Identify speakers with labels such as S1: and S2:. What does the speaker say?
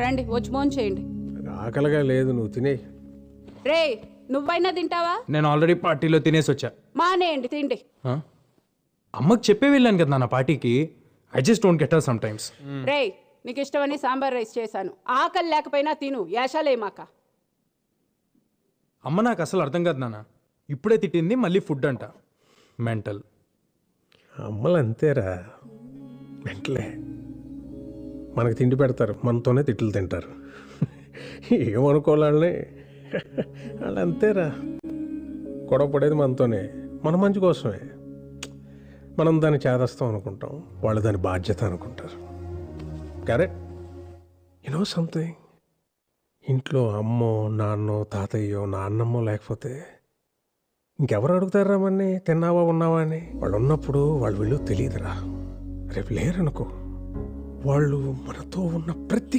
S1: రండి వచ్చి ఫోన్ చేయండి.
S2: ఆకలిగా లేదు, నువ్వు తినే.
S1: రే నువ్వైనా తింటావా?
S3: నేను ఆల్రెడీ పార్టీలో తినేసి వచ్చా.
S1: మానేయండి తిండి.
S3: ఆ? అమ్మకి చెప్పే వెళ్ళాను కదా నా పార్టీకి. I just don't get her sometimes.
S1: రే నీకు ఇష్టమని సాంబార్ రైస్ చేశాను. ఆకలి లేకపోయినా తిను, యాషాలేమాక.
S3: అమ్మ నాకు అసలు అర్థం కాదు నాన్న. ఇప్పుడే తిట్టింది, మళ్ళీ ఫుడ్ అంట. మెంటల్.
S2: అమ్మలు అంతేరా, వెంటలే మనకు తిండి పెడతారు, మనతోనే తిట్లు తింటారు. ఏమనుకోవాలని వాళ్ళు అంతేరా. గొడవ పడేది మనతోనే, మన మంచి కోసమే. మనం దాన్ని చేదస్తాం అనుకుంటాం, వాళ్ళు దాని బాధ్యత అనుకుంటారు. కరెక్ట్. యూనో సంథింగ్, ఇంట్లో అమ్మో నాన్నో తాతయ్యో నాన్నమ్మో లేకపోతే ఇంకెవరు అడుగుతారా మన్ని తిన్నావా ఉన్నావా అని? వాళ్ళు ఉన్నప్పుడు వాళ్ళు వీళ్ళు తెలియదురా. రేపు లేరనుకో, వాళ్ళు మనతో ఉన్న ప్రతి